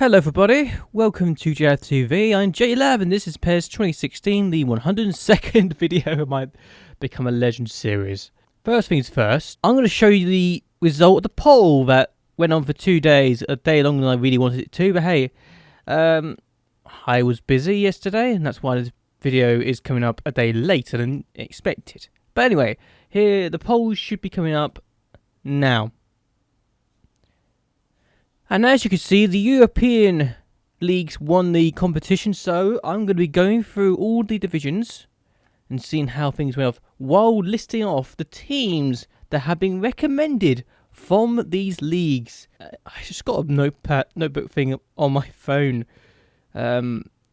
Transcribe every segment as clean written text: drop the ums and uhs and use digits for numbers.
Hello everybody, welcome to JLABTV. I'm JLAB and this is PES 2016, the 102nd video of my Become a Legend series. First things first, I'm going to show you the result of the poll that went on for 2 days, a day longer than I really wanted it to, but hey, I was busy yesterday and that's why this video is coming up a day later than expected. But anyway, here the polls should be coming up now. And as you can see, the European leagues won the competition, so I'm going to be going through all the divisions and seeing how things went off, while listing off the teams that have been recommended from these leagues. I just got a notebook thing on my phone, a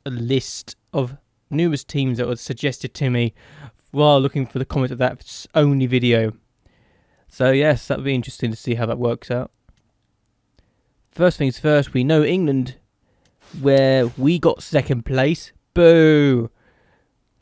list of numerous teams that were suggested to me while looking for the comment of that only video. So yes, that'll be interesting to see how that works out. First things first, we know England, where we got second place. Boo!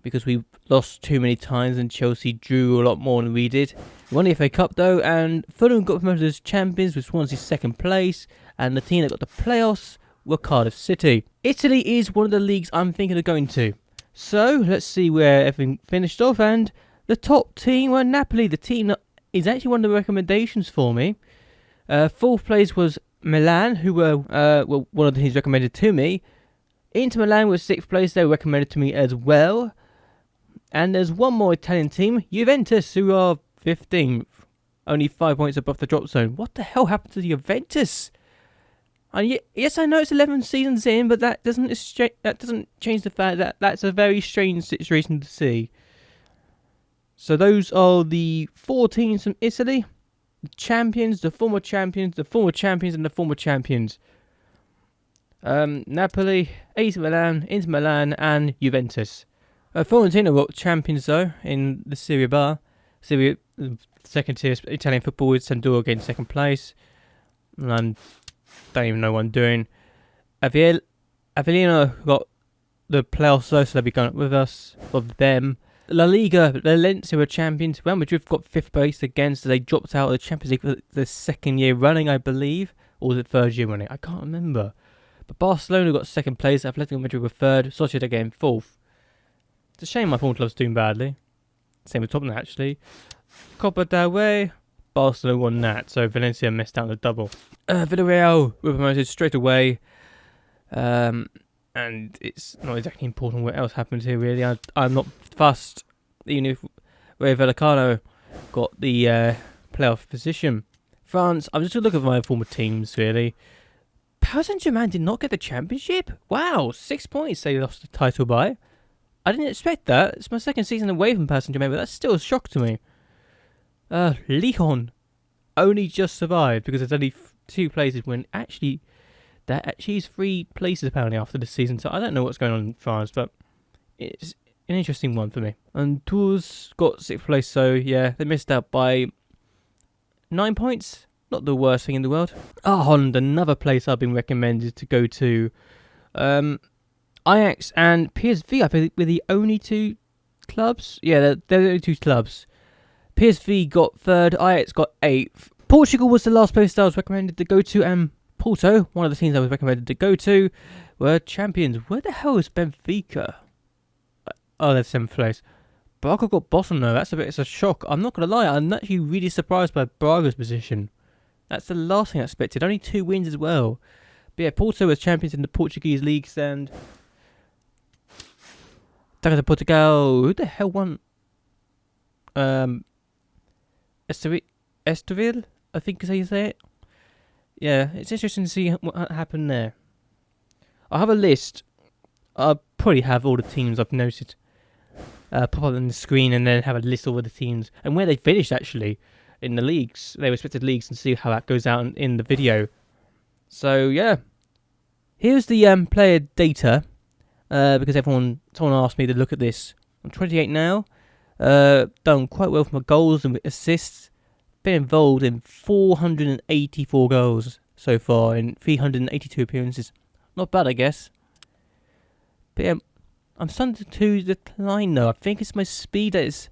Because we lost too many times and Chelsea drew a lot more than we did. We won the FA Cup though, and Fulham got promoted as champions with Swansea's second place, and the team that got the playoffs were Cardiff City. Italy is one of the leagues I'm thinking of going to. So, let's see where everything finished off, and the top team were Napoli, the team that is actually one of the recommendations for me. Fourth place was Milan, who were one of the teams recommended to me. Inter Milan was 6th place, they were recommended to me as well. And there's one more Italian team, Juventus, who are 15th, only 5 points above the drop zone. What the hell happened to Juventus? And yes, I know it's 11 seasons in, but that doesn't change the fact that that's a very strange situation to see. So those are the 4 teams from Italy. The champions, the former champions, the former champions, and the former champions. Napoli, AC Milan, Inter Milan, and Juventus. Fiorentina were champions though in the Serie B. Serie, second tier Italian football with Sampdoria getting second place. And don't even know what I'm doing. Avellino got the playoffs though, so they'll be going up with us, with them. La Liga, Valencia were champions. Real Madrid got 5th place again, so they dropped out of the Champions League for the 2nd year running, I believe. Or was it 3rd year running? I can't remember. But Barcelona got 2nd place, Atletico Madrid were 3rd, Sociedad again 4th. It's a shame my former club's doing badly. Same with Tottenham actually. Copa del Rey, Barcelona won that, so Valencia missed out on the double. Villarreal were promoted straight away. And it's not exactly important what else happens here, really. I'm not fussed, even if Rayo Vallecano got the playoff position. France, I'm just looking at my former teams, really. Paris Saint-Germain did not get the championship? Wow, 6 points they lost the title by. I didn't expect that. It's my 2nd season away from Paris Saint-Germain, but that's still a shock to me. Lyon only just survived because there's only 2 places when actually... That actually is 3 places apparently after this season, so I don't know what's going on in France, but it's an interesting one for me. And Tours got 6th place, so yeah, they missed out by 9 points. Not the worst thing in the world. Holland, another place I've been recommended to go to. Ajax and PSV, I think, were the only 2 clubs. Yeah, they're the only 2 clubs. PSV got 3rd, Ajax got 8th. Portugal was the last place that I was recommended to go to, and Porto, one of the teams I was recommended to go to, were champions. Where the hell is Benfica? Oh, they're 7th place. Braga got bottom though. It's a shock. I'm not going to lie, I'm actually really surprised by Braga's position. That's the last thing I expected. Only 2 wins as well. But yeah, Porto was champions in the Portuguese leagues, and Taça de Portugal. Who the hell won? Estoril, I think is how you say it. Yeah, it's interesting to see what happened there. I have a list. I'll probably have all the teams I've noted pop up on the screen, and then have a list of all the teams and where they finished actually in the leagues, their respective leagues, and see how that goes out in the video. So yeah, here's the player data because someone asked me to look at this. I'm 28 now. Done quite well for my goals and assists. Been involved in 484 goals so far in 382 appearances. Not bad, I guess. But yeah, I'm starting to decline though. I think it's my speed that is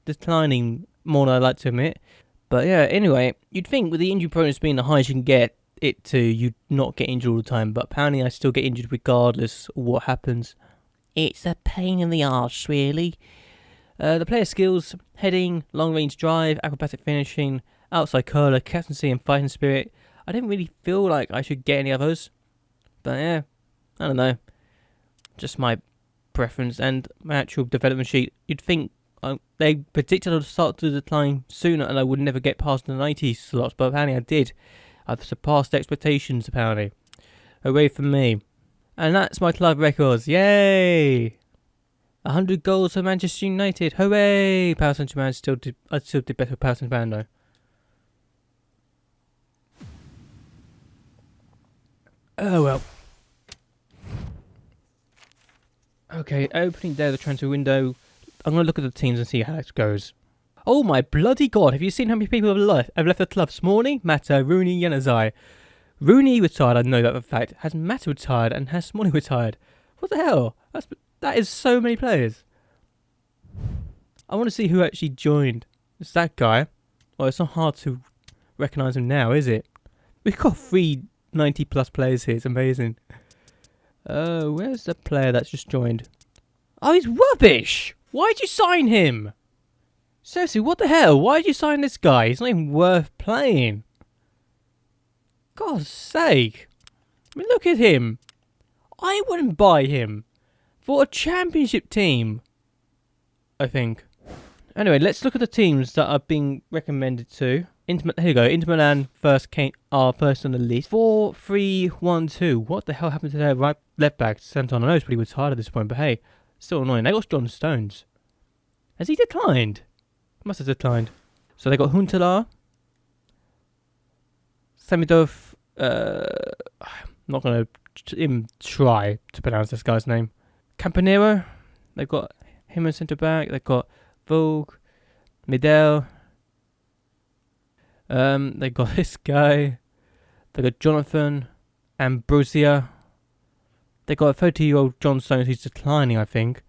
declining more than I'd like to admit. But yeah, anyway, you'd think with the injury proneness being the highest you can get, it to you not get injured all the time, but apparently I still get injured regardless of what happens. It's a pain in the arse, really. The player skills: heading, long range drive, acrobatic finishing, outside curler, captaincy and fighting spirit. I didn't really feel like I should get any others, but yeah, I don't know. Just my preference and my actual development sheet. You'd think they predicted I'd start to decline sooner and I would never get past the 90 slots, but apparently I did. I've surpassed expectations, apparently. Hooray for me. And that's my club records. Yay! 100 goals for Manchester United. Hooray! Power Central Man I still did better with Power Central Man though. Oh well. Okay, opening day of the transfer window. I'm going to look at the teams and see how it goes. Oh my bloody god, have you seen how many people have left the club this morning? Mata, Rooney, Yanazai. Rooney retired, I know that for a fact. Has Mata retired and has Smalling retired. What the hell? That is so many players. I want to see who actually joined. It's that guy. Well, it's not hard to recognise him now, is it? We've got 3 90 plus players here, it's amazing. Where's the player that's just joined? Oh, he's rubbish! Why'd you sign him? Seriously, what the hell? Why'd you sign this guy? He's not even worth playing. God's sake. I mean, look at him. I wouldn't buy him for a championship team, I think. Anyway, let's look at the teams that are being recommended to. Here you go. Inter Milan first on the list. 4-3-1-2. What the hell happened to their left back, Santon? I know he's pretty retired at this point, but hey, still annoying. They got John Stones. Has he declined? Must have declined. So they got Huntelaar, Samidov. I'm not gonna try to pronounce this guy's name. Campanero. They've got him as centre back. They've got Vogue, Midel. They got this guy. They got Jonathan Ambrosia. They got a 30-year-old John Stones who's declining, I think.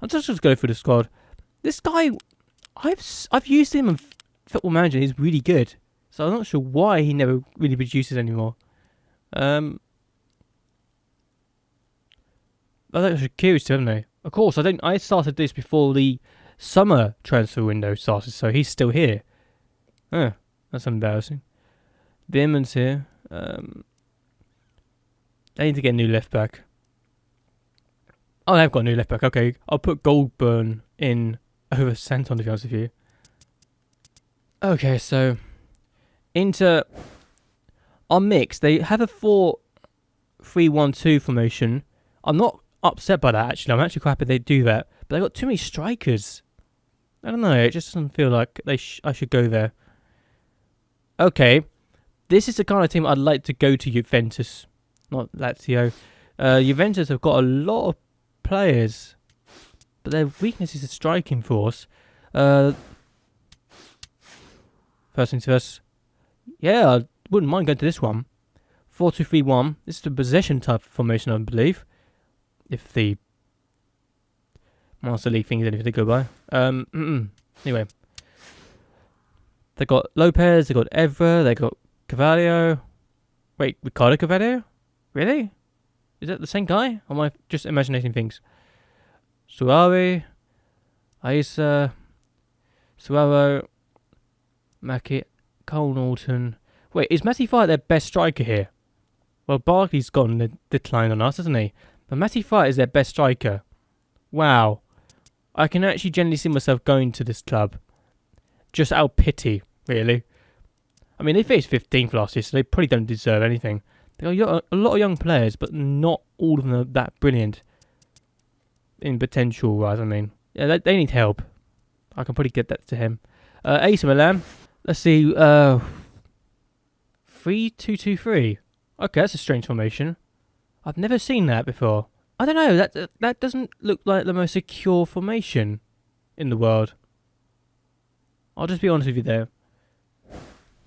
I'm just going to go through the squad. This guy, I've used him in Football Manager. He's really good. So I'm not sure why he never really produces anymore. I was curious to, haven't I? Of course, I started this before the summer transfer window started, so he's still here. That's embarrassing. Bierman's here. They need to get a new left back. Oh, they've got a new left back. Okay, I'll put Goldburn in over Santon, to be honest with you. Okay, so Inter are mixed. They have a 4-3-1-2 formation. I'm not upset by that, actually. I'm actually quite happy they do that. But they've got too many strikers. I don't know. It just doesn't feel like I should go there. Okay. This is the kind of team I'd like to go to Juventus. Not Lazio. Juventus have got a lot of players. But their weakness is the striking force. First things first. Yeah, I wouldn't mind going to this one. 4-2-3-1. This is the possession type of formation, I believe. If the Master League thing is anything to go by. Anyway. They got Lopez, they got Evra, they got Carvalho. Wait, Ricardo Carvalho? Really? Is that the same guy? Or am I just imagining things? Suave, Aisa, Suavo, Mackie, Cole Norton. Wait, is Matty Fight their best striker here? Well, Barkley's gone and declined on us, hasn't he? But Matty Fight is their best striker. Wow. I can actually generally see myself going to this club. Just out of pity, really. I mean, they finished 15th last year, so they probably don't deserve anything. They got a lot of young players, but not all of them are that brilliant. In potential, right, I mean. Yeah, they need help. I can probably get that to him. AC Milan. Let's see. 3-2-2-3. Okay, that's a strange formation. I've never seen that before. I don't know. That doesn't look like the most secure formation in the world. I'll just be honest with you there.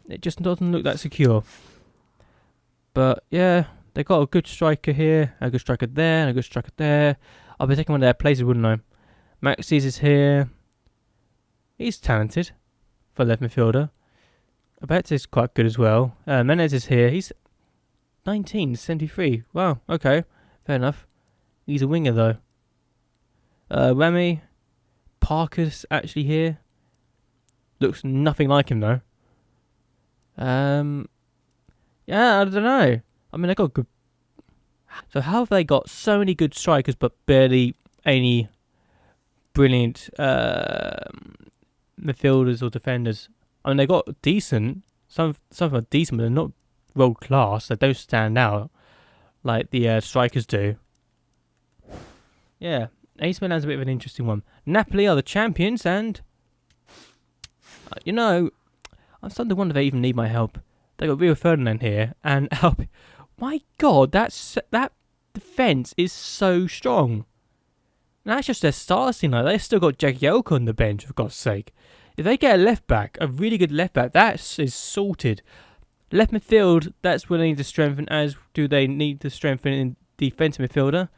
It just doesn't look that secure. But yeah, they got a good striker here, a good striker there, and a good striker there. I'll be taking one of their places, wouldn't I? Maxis is here. He's talented for left midfielder. Abet's is quite good as well. Menez is here. He's 19, 73. Wow, okay. Fair enough. He's a winger, though. Remy. Parker's actually here. Looks nothing like him, though. Yeah, I don't know. I mean, they got good... So how have they got so many good strikers, but barely any brilliant midfielders or defenders? I mean, they got decent. Some are decent, but they're not world class. They don't stand out like the strikers do. Yeah, AC Milan's a bit of an interesting one. Napoli are the champions, and you know, I'm starting to wonder if they even need my help. They got Rio Ferdinand here, and my God, that defense is so strong. And that's just their starting line. They've still got Jagielka on the bench, for God's sake. If they get a left back, a really good left back, that is sorted. Left midfield, that's where they need to strengthen, as do they need to strengthen in defensive midfielder.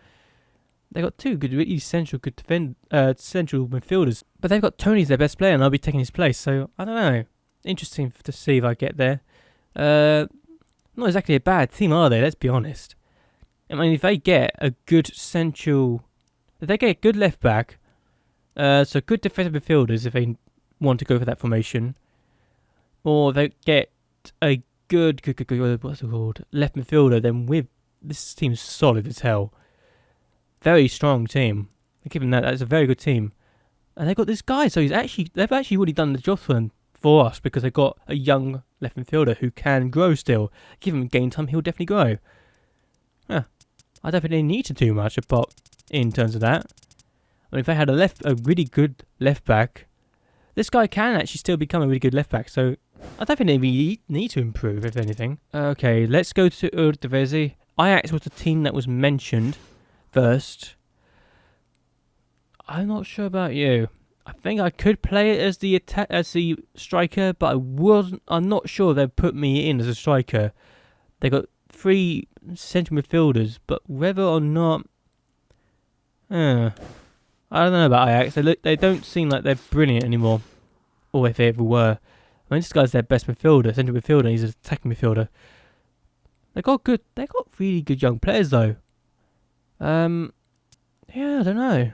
They've got two good, really central midfielders. But they've got Tony's their best player, and I'll be taking his place. So, I don't know. Interesting to see if I get there. Not exactly a bad team, are they? Let's be honest. I mean, if they get a good central... If they get a good left back, so good defensive midfielders if they want to go for that formation, or they get a good what's it called, left midfielder, then this team's solid as hell. Very strong team. I give them that. That's a very good team. And they got this guy, so they've actually really done the job for us, because they've got a young left midfielder who can grow still. Give him game time, he'll definitely grow. Yeah, I don't think they need to do much apart in terms of that. I mean, if they had a really good left back, this guy can actually still become a really good left back. So I don't think they really need to improve, if anything. Okay, let's go to Eredivisie. Ajax was the team that was mentioned first. I'm not sure about you. I think I could play it as the striker, but I'm not sure they'd put me in as a striker. They got 3 central midfielders, but whether or not, I don't know about Ajax. They don't seem like they're brilliant anymore, or if they ever were. I mean, this guy's their best midfielder, central midfielder. He's an attacking midfielder. They got really good young players though. Yeah, I don't know.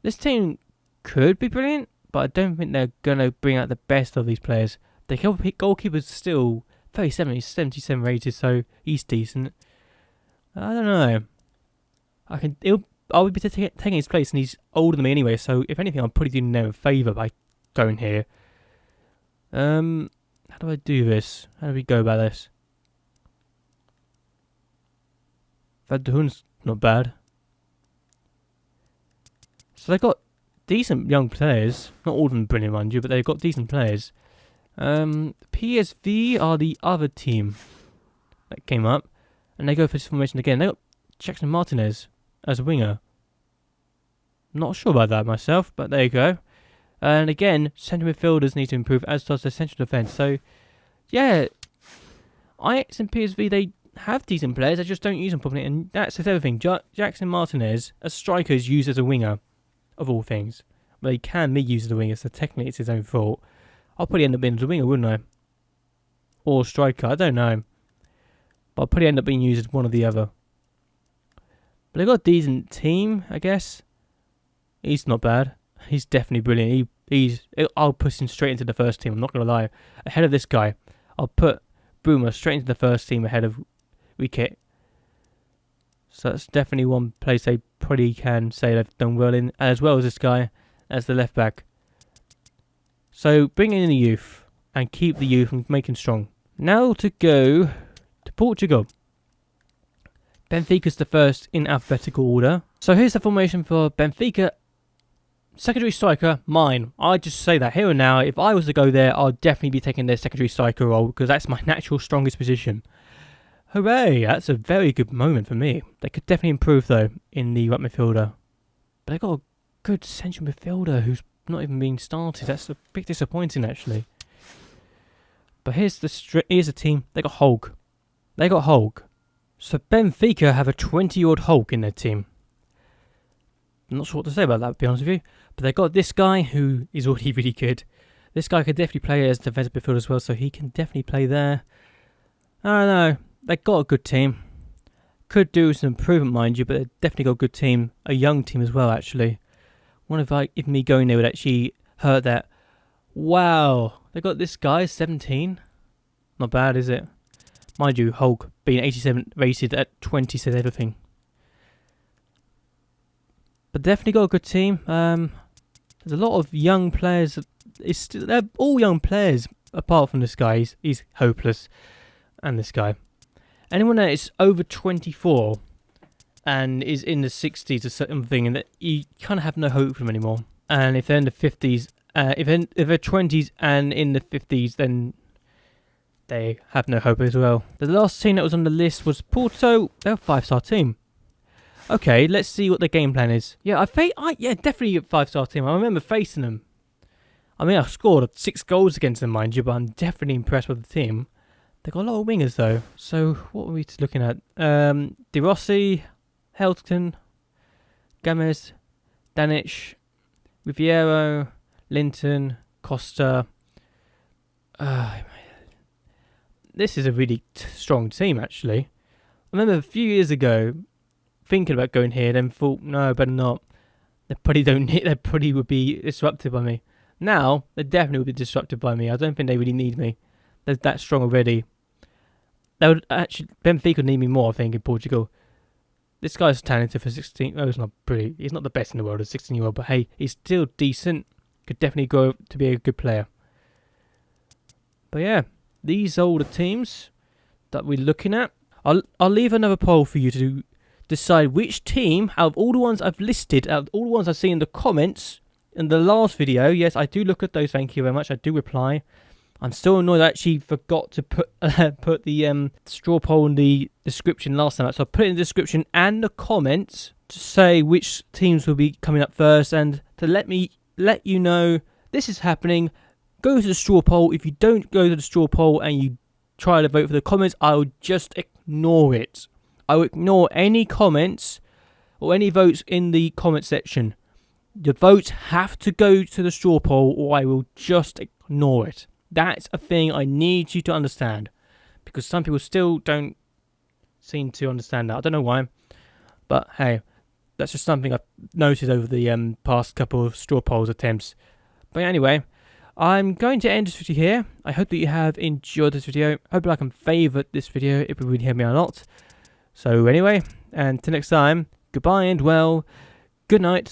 This team could be brilliant, but I don't think they're going to bring out the best of these players. The goalkeeper's still 77 rated, so he's decent. I don't know. I'll be taking his place, and he's older than me anyway, so if anything, I'm probably doing them a favour by going here. How do I do this? How do we go about this? Van de Hoon's not bad. So they've got decent young players. Not all of them brilliant, mind you, but they've got decent players. PSV are the other team that came up, and they go for this formation again. They got Jackson Martinez as a winger. Not sure about that myself, but there you go. And again, central midfielders need to improve, as does their central defence. So, yeah, Ajax and PSV, they have decent players, they just don't use them properly, and that's the other thing. Jackson Martinez, a striker, is used as a winger, of all things. But he can be used as a winger, so technically it's his own fault. I'll probably end up being as a winger, wouldn't I? Or striker, I don't know. But I'll probably end up being used as one or the other. But they've got a decent team, I guess. He's not bad. He's definitely brilliant. I'll push him straight into the first team, I'm not going to lie. Ahead of this guy. I'll put Boomer straight into the first team ahead of Wicket. So that's definitely one place they probably can say they've done well in, as well as this guy as the left back. So bring in the youth and keep the youth and make him strong. Now to go to Portugal. Benfica's the first in alphabetical order. So here's the formation for Benfica. Secondary striker, mine. I just say that here and now. If I was to go there, I'd definitely be taking their secondary striker role, because that's my natural strongest position. Hooray! That's a very good moment for me. They could definitely improve though in the right midfielder. But they got a good central midfielder who's not even being started. That's a bit disappointing actually. But here's the team. They got Hulk. So Benfica have a 20-year-old Hulk in their team. I'm not sure what to say about that, to be honest with you. But they got this guy who is already really good. This guy could definitely play as defensive midfield as well, so he can definitely play there. I don't know. They got a good team. Could do some improvement, mind you, but they've definitely got a good team. A young team as well, actually. Wonder if me going there would actually hurt that. Wow. They got this guy, 17. Not bad, is it? Mind you, Hulk being 87 rated at 20 says everything. But definitely got a good team. There's a lot of young players. They're all young players, apart from this guy. He's hopeless. And this guy. Anyone that is over 24 and is in the 60s or something, and you kind of have no hope for them anymore. And if they're in the 50s, if they're 20s and in the 50s, then they have no hope as well. The last team that was on the list was Porto. They're a 5-star team. Okay, let's see what the game plan is. Yeah, yeah, definitely a 5-star team. I remember facing them. I mean, I scored 6 goals against them, mind you, but I'm definitely impressed with the team. They've got a lot of wingers, though. So, what are we looking at? De Rossi, Helton, Gomez, Danic, Riviero, Linton, Costa. This is a really strong team, actually. I remember a few years ago thinking about going here, then thought, no, better not. They probably would be disrupted by me. Now, they definitely would be disrupted by me. I don't think they really need me. They're that strong already. They would actually, Benfica would need me more, I think, in Portugal. This guy's talented for 16. Oh, he's not pretty. He's not the best in the world, a 16-year-old, but hey, he's still decent. Could definitely go to be a good player. But yeah, these are all the teams that we're looking at. I'll leave another poll for you to decide which team, out of all the ones I've listed, out of all the ones I've seen in the comments in the last video. Yes, I do look at those. Thank you very much. I do reply. I'm still annoyed I actually forgot to put the straw poll in the description last time. So I put it in the description and the comments to say which teams will be coming up first and to let you know this is happening. Go to the straw poll. If you don't go to the straw poll and you try to vote for the comments, I will just ignore it. I will ignore any comments or any votes in the comment section. The votes have to go to the straw poll or I will just ignore it. That's a thing I need you to understand, because some people still don't seem to understand that. I don't know why, but hey, that's just something I've noticed over the past couple of straw polls attempts. But anyway, I'm going to end this video here. I hope that you have enjoyed this video. I hope you like and favourite this video. It would really help me a lot. So anyway, and till next time, goodbye and well, good night.